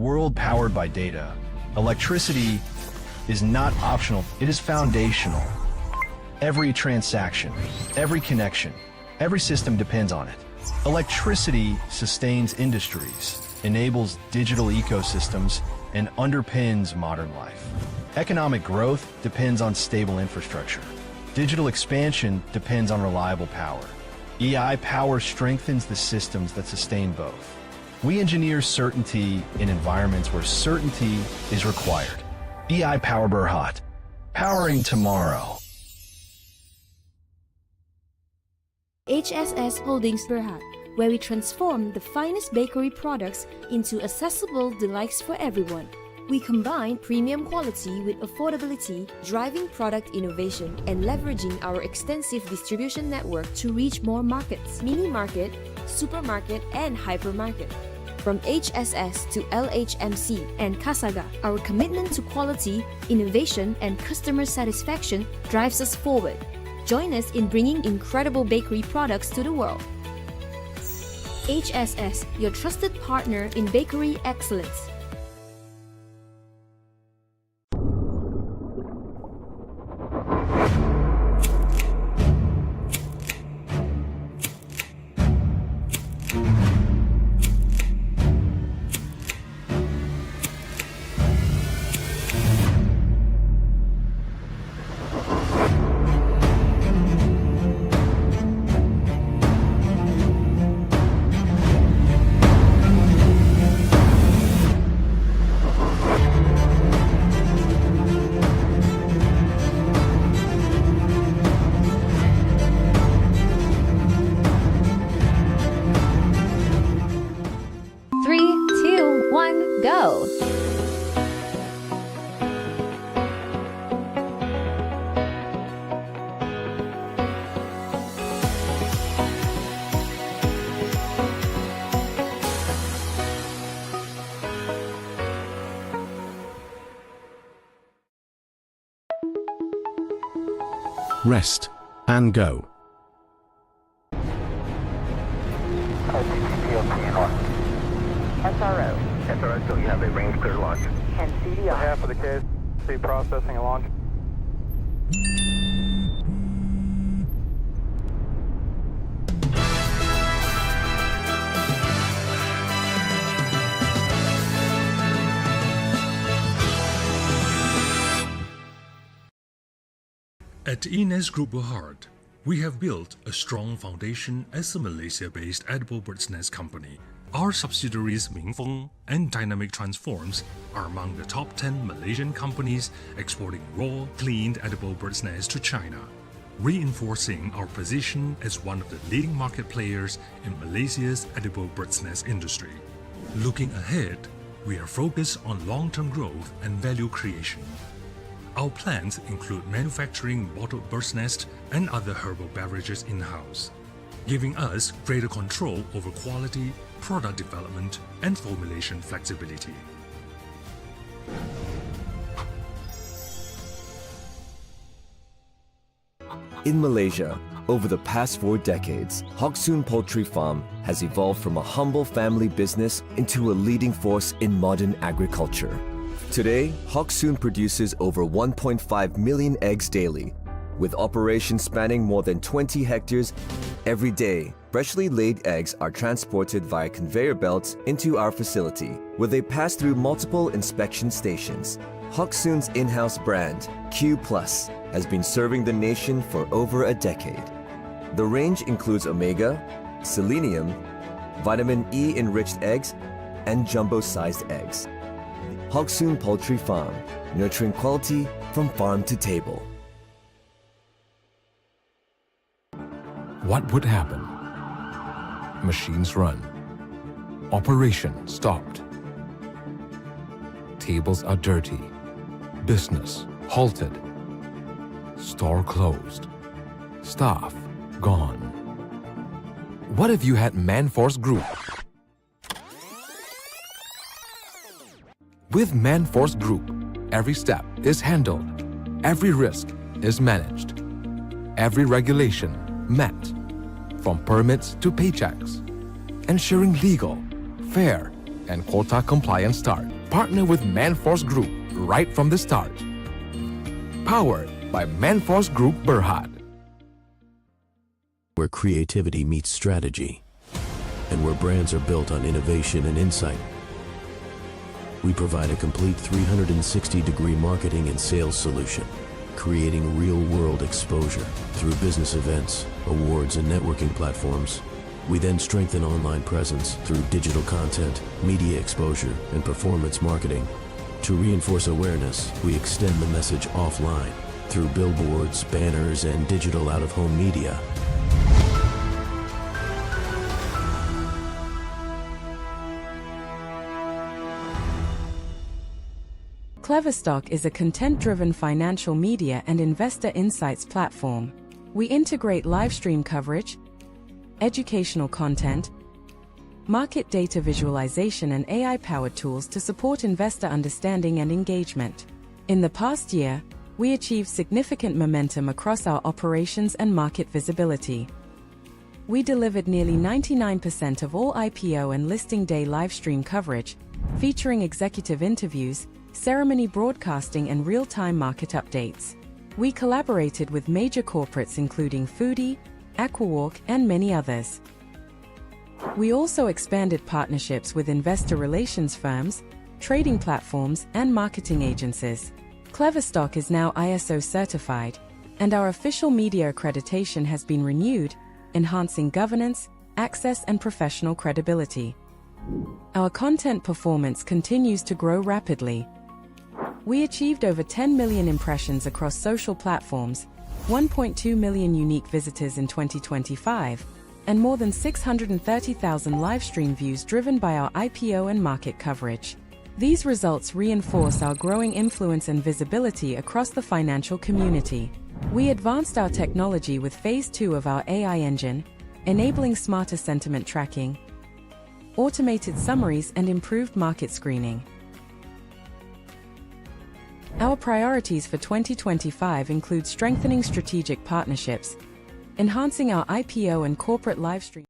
world powered by data, electricity is not optional, it is foundational. Every transaction, every connection, every system depends on it. Electricity sustains industries, enables digital ecosystems, and underpins modern life. Economic growth depends on stable infrastructure. Digital expansion depends on reliable power. EI power strengthens the systems that sustain both. We engineer certainty in environments where certainty is required. EI Power Berhad, powering tomorrow. HSS Holdings Berhad, where we transform the finest bakery products into accessible delights for everyone. We combine premium quality with affordability, driving product innovation and leveraging our extensive distribution network to reach more markets, mini market, supermarket, and hypermarket. From HSS to LHMC and Kasaga, our commitment to quality, innovation, and customer satisfaction drives us forward. Join us in bringing incredible bakery products to the world. HSS, your trusted partner in bakery excellence. Go! Rest and go. SRO. SRO, so you have a range clear launch. And CDI. Half of the case, processing and launch. At Ines Group Berhad, we have built a strong foundation as a Malaysia-based edible bird's nest company. Our subsidiaries Mingfeng and Dynamic Transforms are among the top 10 Malaysian companies exporting raw, cleaned edible bird's nest to China, reinforcing our position as one of the leading market players in Malaysia's edible bird's nest industry. Looking ahead, we are focused on long-term growth and value creation. Our plans include manufacturing bottled bird's nest and other herbal beverages in-house, giving us greater control over quality, product development, and formulation flexibility. In Malaysia, over the past 4 decades, Hock Soon Poultry Farm has evolved from a humble family business into a leading force in modern agriculture. Today, Hock Soon produces over 1.5 million eggs daily, with operations spanning more than 20 hectares. Every day, freshly laid eggs are transported via conveyor belts into our facility, where they pass through multiple inspection stations. Hock Soon's in-house brand, Q+, has been serving the nation for over a decade. The range includes omega, selenium, vitamin E-enriched eggs, and jumbo-sized eggs. Hock Soon Poultry Farm, nurturing quality from farm to table. What would happen? Machines run. Operation stopped. Tables are dirty. Business halted. Store closed. Staff gone. What if you had Manforce Group? With Manforce Group, every step is handled. Every risk is managed. Every regulation met, from permits to paychecks, ensuring legal, fair, and quota compliance start. Partner with Manforce Group right from the start. Powered by Manforce Group Berhad. Where creativity meets strategy, and where brands are built on innovation and insight. We provide a complete 360-degree marketing and sales solution, creating real-world exposure through business events, awards, and networking platforms. We then strengthen online presence through digital content, media exposure, and performance marketing. To reinforce awareness, we extend the message offline through billboards, banners, and digital out-of-home media. KleverStock is a content-driven financial media and investor insights platform. We integrate live stream coverage, educational content, market data visualization, and AI-powered tools to support investor understanding and engagement. In the past year, we achieved significant momentum across our operations and market visibility. We delivered nearly 99% of all IPO and listing day live stream coverage, featuring executive interviews, ceremony broadcasting, and real-time market updates. We collaborated with major corporates including Foodie, Aquawalk, and many others. We also expanded partnerships with investor relations firms, trading platforms, and marketing agencies. KleverStock is now ISO certified, and our official media accreditation has been renewed, enhancing governance, access, and professional credibility. Our content performance continues to grow rapidly. We achieved over 10 million impressions across social platforms, 1.2 million unique visitors in 2025, and more than 630,000 live stream views driven by our IPO and market coverage. These results reinforce our growing influence and visibility across the financial community. We advanced our technology with Phase 2 of our AI engine, enabling smarter sentiment tracking, automated summaries, and improved market screening. Our priorities for 2025 include strengthening strategic partnerships, enhancing our IPO and corporate live stream.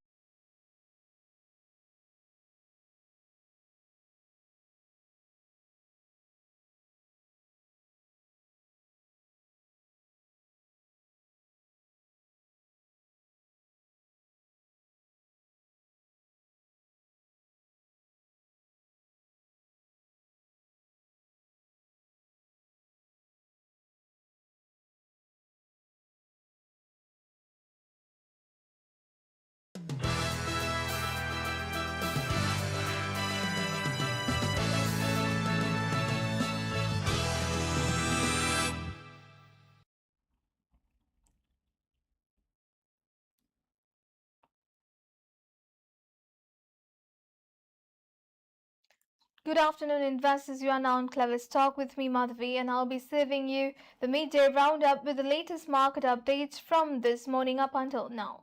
Good afternoon, investors. You are now on KleverStock with me, Madhavi, and I'll be serving you the midday roundup with the latest market updates from this morning up until now.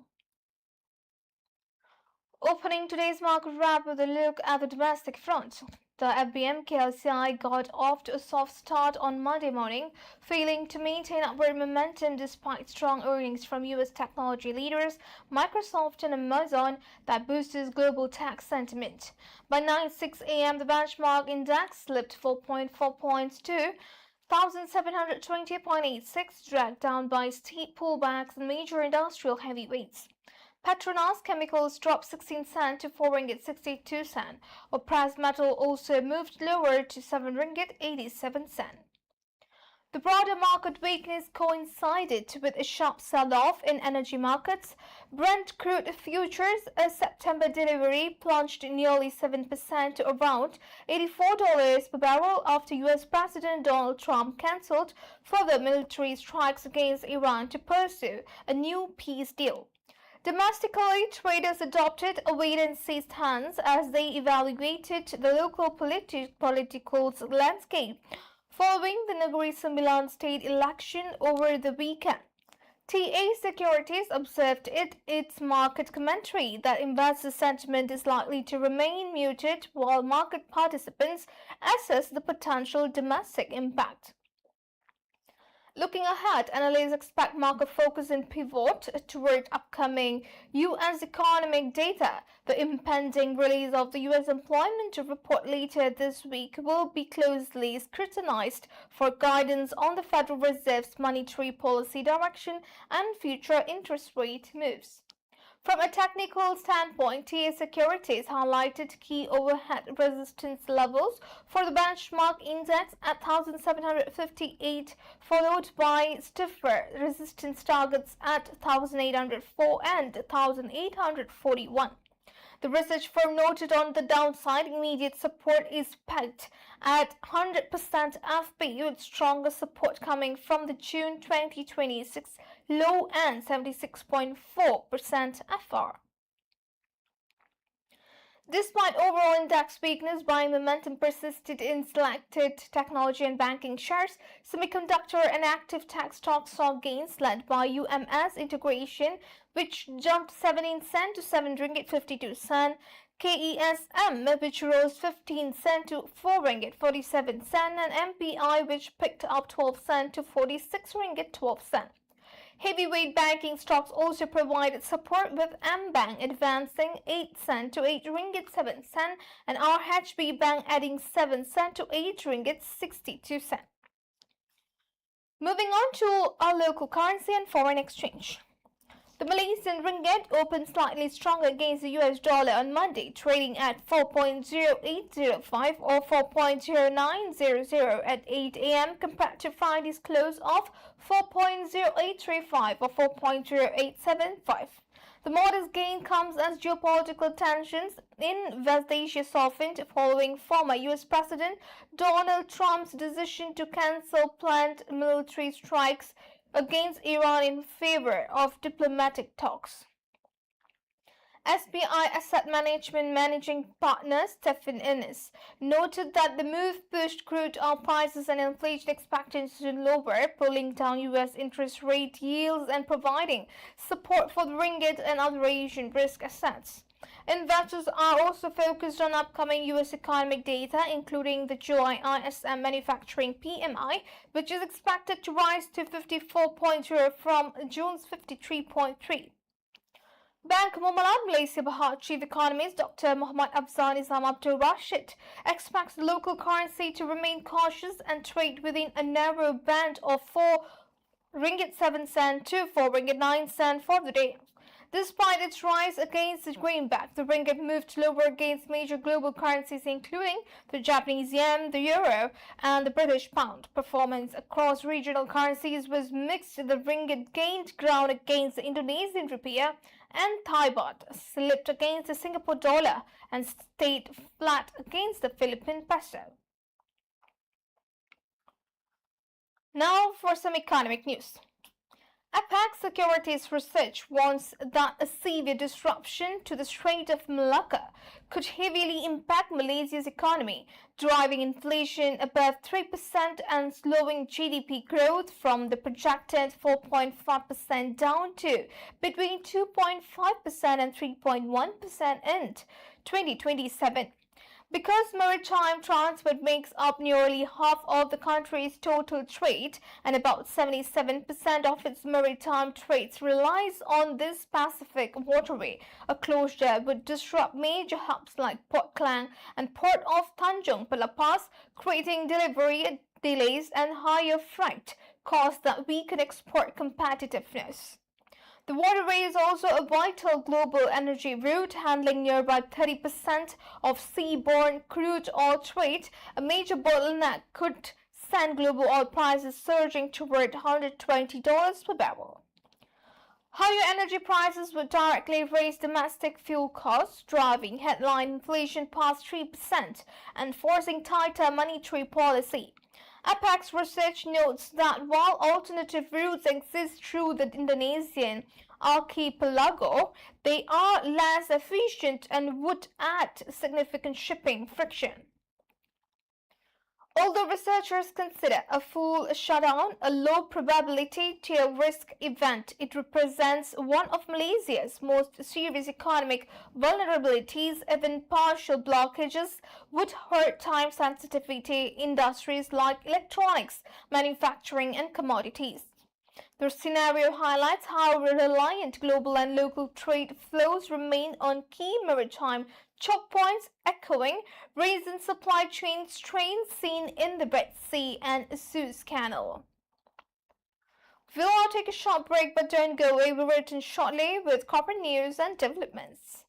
Opening today's market wrap with a look at the domestic front. The FBM-KLCI got off to a soft start on Monday morning, failing to maintain upward momentum despite strong earnings from U.S. technology leaders Microsoft and Amazon that boosted global tech sentiment. By 9:06 a.m., the benchmark index slipped 4.4 points to 1,720.86, dragged down by steep pullbacks in major industrial heavyweights. Petronas Chemicals dropped 16 cents to 4 ringgit 62 cents. Opras Metal also moved lower to 7 ringgit 87 cents. The broader market weakness coincided with a sharp sell-off in energy markets. Brent crude futures, a September delivery, plunged nearly 7% to around $84 per barrel after U.S. President Donald Trump cancelled further military strikes against Iran to pursue a new peace deal. Domestically, traders adopted a wait-and-see stance as they evaluated the local political landscape following the Negeri Sembilan state election over the weekend. TA Securities observed its market commentary that investor sentiment is likely to remain muted while market participants assess the potential domestic impact. Looking ahead, analysts expect market focus and pivot toward upcoming U.S. economic data. The impending release of the U.S. employment report later this week will be closely scrutinized for guidance on the Federal Reserve's monetary policy direction and future interest rate moves. From a technical standpoint, TA Securities highlighted key overhead resistance levels for the benchmark index at 1,758, followed by stiffer resistance targets at 1,804 and 1,841. The research firm noted on the downside, immediate support is pegged at 100% FP, with stronger support coming from the June 2026 low and 76.4% FR. Despite overall index weakness, buying momentum persisted in selected technology and banking shares. Semiconductor and active tech stocks saw gains led by UMS integration, which jumped 17 cent to 7 ringgit 52 cent. KESM, which rose 15 cent to 4 ringgit 47 cent, and MPI, which picked up 12 cent to 46 ringgit 12 cent. Heavyweight banking stocks also provided support, with M-Bank advancing 8 cent to 8 ringgit 7 cent and RHB Bank adding 7 cent to 8 ringgit 62 cent. Moving on to our local currency and foreign exchange. The Malaysian ringgit opened slightly stronger against the US dollar on Monday, trading at 4.0805 or 4.0900 at 8 a.m. compared to Friday's close of 4.0835 or 4.0875. The modest gain comes as geopolitical tensions in West Asia softened following former US President Donald Trump's decision to cancel planned military strikes against Iran in favor of diplomatic talks. SBI Asset Management Managing Partner Stephen Innes noted that the move pushed crude oil prices and inflation expectations lower, pulling down U.S. interest rate yields and providing support for the ringgit and other Asian risk assets. Investors are also focused on upcoming U.S. economic data, including the July ISM manufacturing PMI, which is expected to rise to 54.0 from June's 53.3. Bank Muamalat Malaysia Berhad Chief Economist Dr. Muhammad Afzal Nizam Abdul Rashid expects the local currency to remain cautious and trade within a narrow band of 4 ringgit 7 cent to 4 ringgit 9 cent for the day. Despite its rise against the greenback, the ringgit moved lower against major global currencies including the Japanese yen, the euro, and the British pound. Performance across regional currencies was mixed. The ringgit gained ground against the Indonesian rupiah, and Thai baht slipped against the Singapore dollar and stayed flat against the Philippine peso. Now for some economic news. APAC Securities Research warns that a severe disruption to the Strait of Malacca could heavily impact Malaysia's economy, driving inflation above 3% and slowing GDP growth from the projected 4.5% down to between 2.5% and 3.1% in 2027. Because maritime transport makes up nearly half of the country's total trade and about 77% of its maritime trades relies on this Pacific waterway, a closure would disrupt major hubs like Port Klang and Port of Tanjung Pelepas, creating delivery delays and higher freight costs that weaken export competitiveness. The waterway is also a vital global energy route, handling nearby 30% of seaborne crude oil trade. A major bottleneck could send global oil prices surging toward $120 per barrel. Higher energy prices would directly raise domestic fuel costs, driving headline inflation past 3% and forcing tighter monetary policy. APAC's research notes that while alternative routes exist through the Indonesian archipelago, they are less efficient and would add significant shipping friction. Although researchers consider a full shutdown a low probability tail risk event, it represents one of Malaysia's most serious economic vulnerabilities. Even partial blockages would hurt time-sensitive industries like electronics, manufacturing, and commodities. The scenario highlights how reliant global and local trade flows remain on key maritime choke points, echoing recent supply chain strains seen in the Red Sea and Suez Canal. We'll now take a short break, but don't go away. We'll return shortly with corporate news and developments.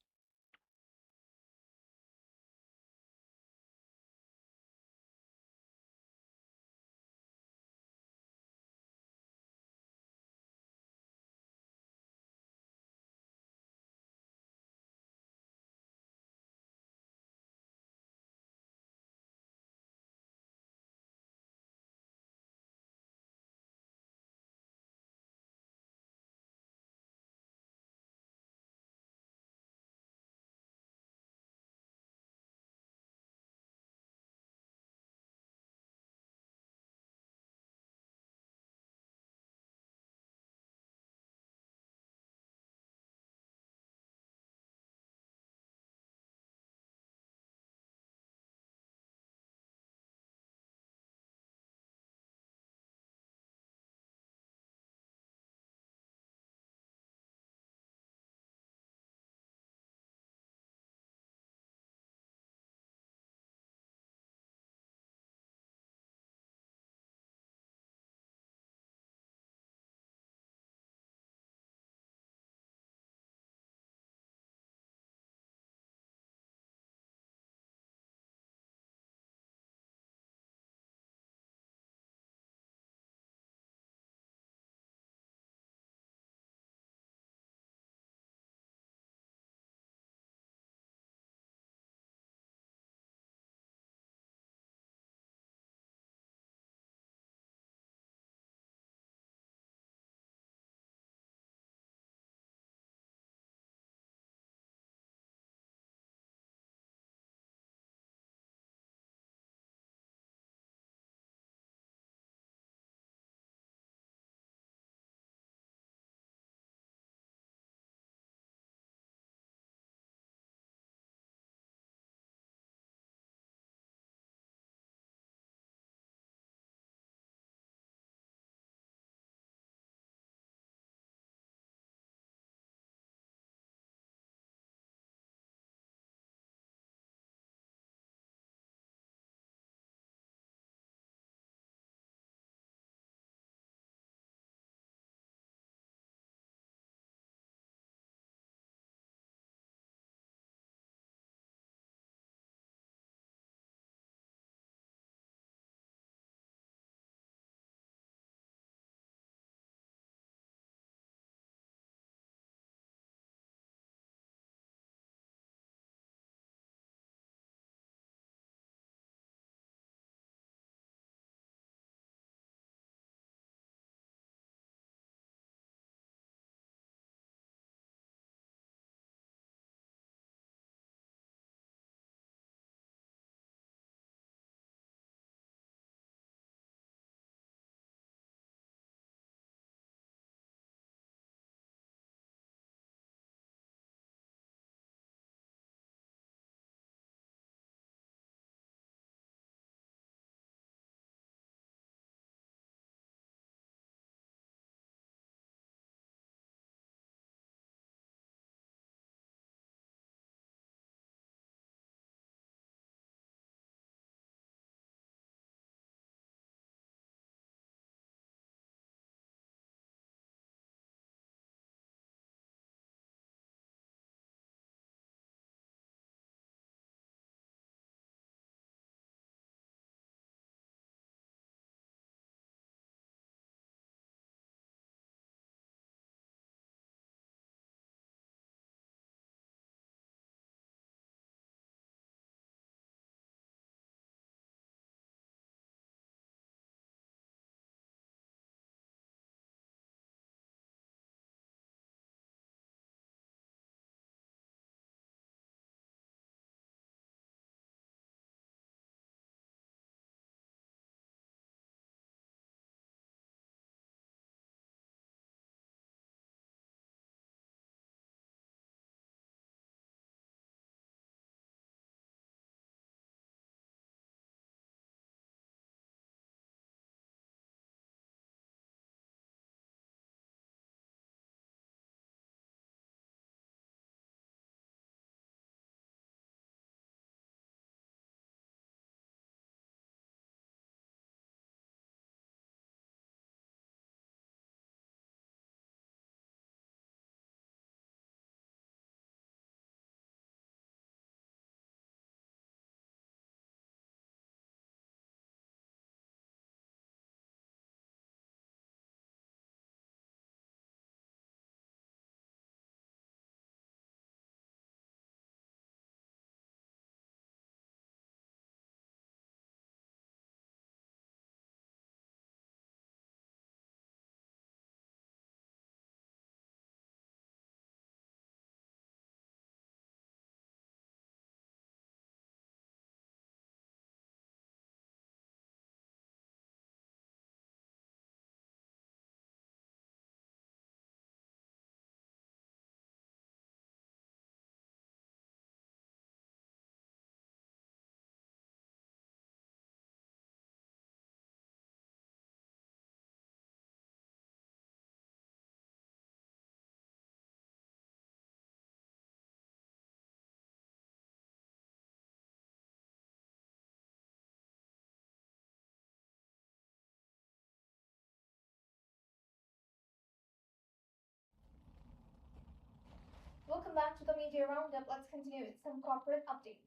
Welcome back to the Media Roundup. Let's continue with some corporate updates.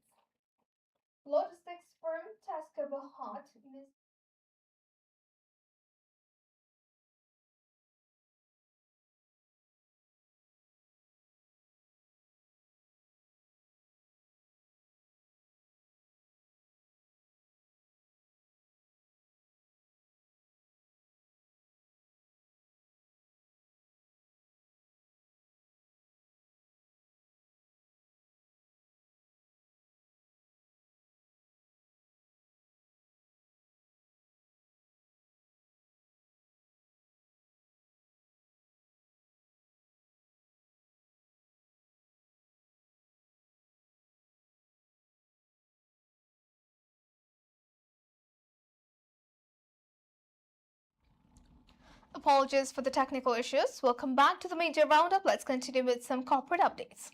Logistics firm Tesco Berhad missed Apologies for the technical issues. Welcome back to the Media Roundup. Let's continue with some corporate updates.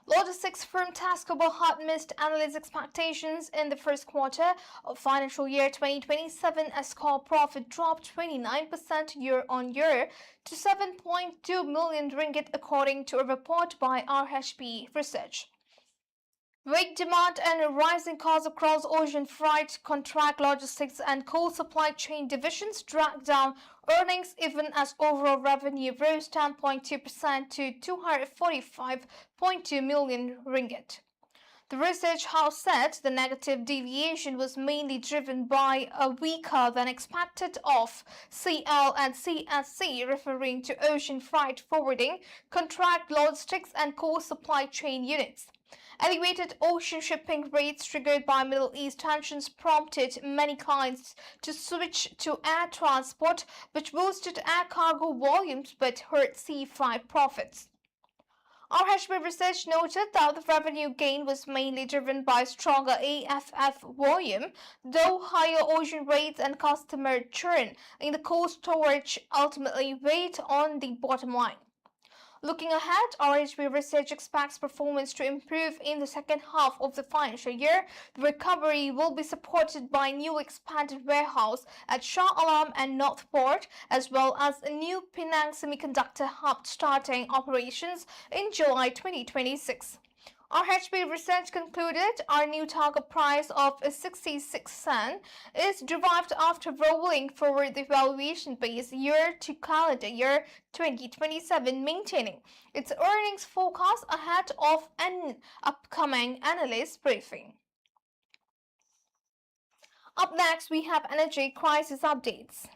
Logistics firm Tesco Berhad missed analyst expectations in the first quarter of financial year 2027 as core profit dropped 29% year-on-year to 7.2 million ringgit according to a report by RHB Research. Weak demand and rising costs across ocean freight, contract logistics and coal supply chain divisions dragged down earnings even as overall revenue rose 10.2% to 245.2 million ringgit. The research house said the negative deviation was mainly driven by a weaker than expected of CL and CSC, referring to ocean freight forwarding, contract logistics and coal supply chain units. Elevated ocean shipping rates triggered by Middle East tensions prompted many clients to switch to air transport, which boosted air cargo volumes but hurt sea freight profits. RHB Research noted that the revenue gain was mainly driven by stronger AFF volume, though higher ocean rates and customer churn in the cold storage ultimately weighed on the bottom line. Looking ahead, RHB Research expects performance to improve in the second half of the financial year. The recovery will be supported by a new expanded warehouse at Shah Alam and Northport, as well as a new Penang semiconductor hub starting operations in July 2026. RHB Research concluded our new target price of 66 cent is derived after rolling forward the valuation base year to calendar year 2027, maintaining its earnings forecast ahead of an upcoming analyst briefing. Up next, we have energy crisis updates.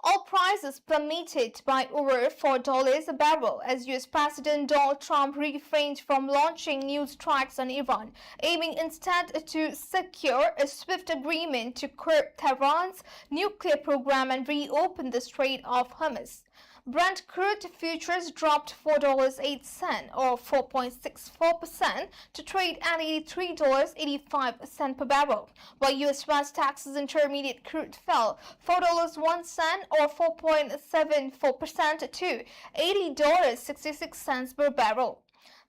Oil prices plummeted by over $4 a barrel as US President Donald Trump refrained from launching new strikes on Iran, aiming instead to secure a swift agreement to curb Tehran's nuclear program and reopen the Strait of Hormuz. Brent crude futures dropped $4.08 or 4.64% to trade at $83.85 per barrel, while US West Texas Intermediate crude fell $4.01 or 4.74% to $80.66 per barrel.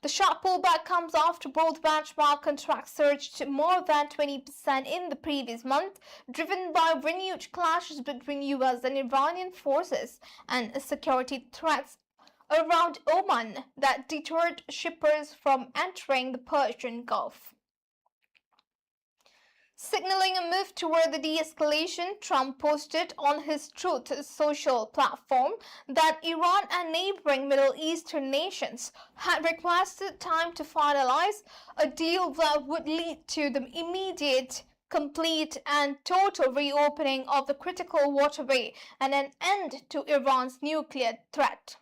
The sharp pullback comes after both benchmark contracts surged more than 20% in the previous month, driven by renewed clashes between US and Iranian forces and security threats around Oman that deterred shippers from entering the Persian Gulf. Signaling a move toward the de-escalation, Trump posted on his Truth social platform that Iran and neighboring Middle Eastern nations had requested time to finalize a deal that would lead to the immediate, complete and total reopening of the critical waterway and an end to Iran's nuclear threat.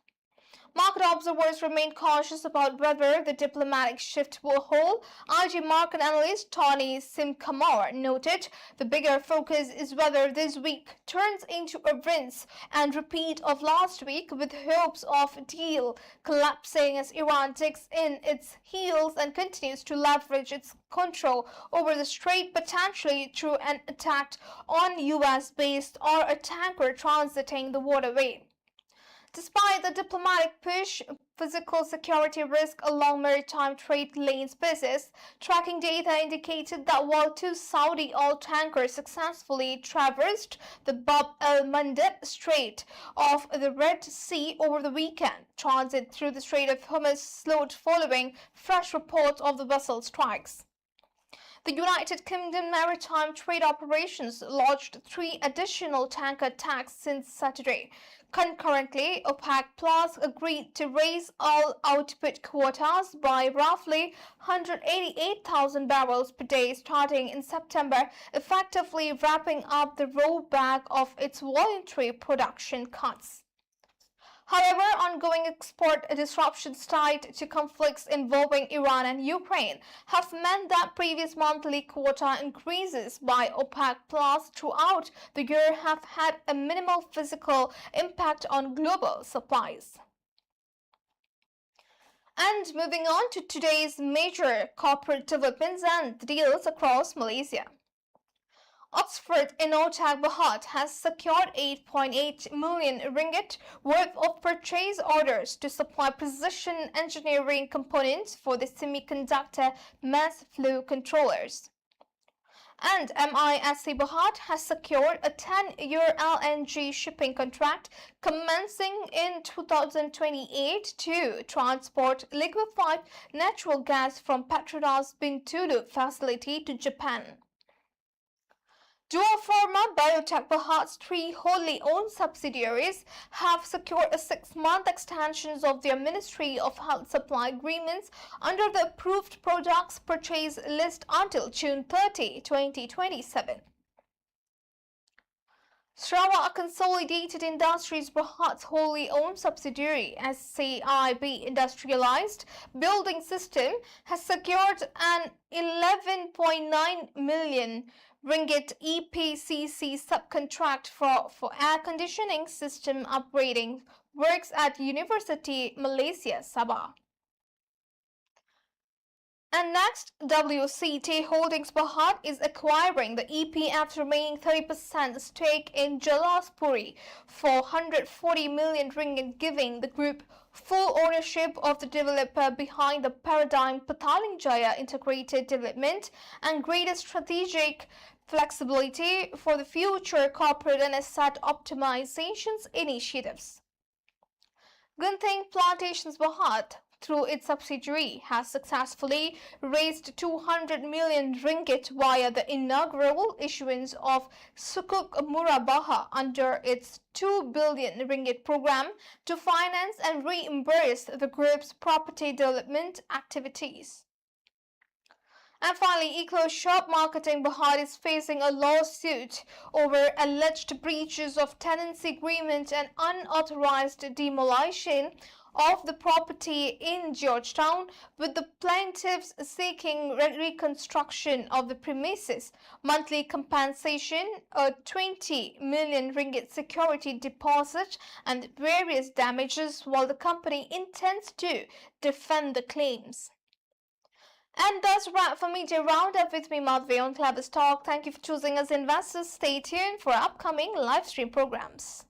Market observers remain cautious about whether the diplomatic shift will hold. IG market analyst Tony Simkamar noted the bigger focus is whether this week turns into a rinse and repeat of last week, with hopes of a deal collapsing as Iran digs in its heels and continues to leverage its control over the strait, potentially through an attack on US based or a tanker transiting the waterway. Despite the diplomatic push, physical security risk along maritime trade lanes persists. Tracking data indicated that while 2 Saudi oil tankers successfully traversed the Bab el-Mandeb Strait of the Red Sea over the weekend, transit through the Strait of Hormuz slowed following fresh reports of the vessel strikes. The United Kingdom Maritime Trade Operations launched 3 additional tanker attacks since Saturday. Concurrently, OPEC Plus agreed to raise oil output quotas by roughly 188,000 barrels per day starting in September, effectively wrapping up the rollback of its voluntary production cuts. However, ongoing export disruptions tied to conflicts involving Iran and Ukraine have meant that previous monthly quota increases by OPEC Plus throughout the year have had a minimal physical impact on global supplies. And moving on to today's major corporate developments and deals across Malaysia. Oxford Innotek Berhad has secured 8.8 million ringgit worth of purchase orders to supply precision engineering components for the semiconductor mass flow controllers. And MISC Berhad has secured a 10-year LNG shipping contract commencing in 2028 to transport liquefied natural gas from Petronas Bintulu facility to Japan. Duo Pharma Biotech Berhad's 3 wholly owned subsidiaries have secured a 6-month extension of their Ministry of Health supply agreements under the approved products purchase list until June 30, 2027. Sarawak Consolidated Industries Berhad's wholly owned subsidiary SCIB Industrialized Building System has secured an 11.9 million ringgit EPCC subcontract for air conditioning system upgrading works at University Malaysia Sabah. And next, WCT Holdings Berhad is acquiring the EPF's remaining 30% stake in Jalaspuri for 140 million ringgit, giving the group full ownership of the developer behind the Paradigm Petaling Jaya integrated development and greater strategic flexibility for the future corporate and asset optimizations initiatives. Gunting Plantations Berhad, through its subsidiary, has successfully raised 200 million ringgit via the inaugural issuance of Sukuk Murabaha under its 2 billion ringgit program to finance and reimburse the group's property development activities. And finally, EcoShop Marketing Berhad is facing a lawsuit over alleged breaches of tenancy agreement and unauthorized demolition of the property in Georgetown, with the plaintiffs seeking reconstruction of the premises, monthly compensation, a 20 million ringgit security deposit and various damages, while the company intends to defend the claims. And that's a wrap for Midday Roundup with me, Madhvi, on KleverStock. Thank you for choosing us investors. Stay tuned for upcoming live stream programs.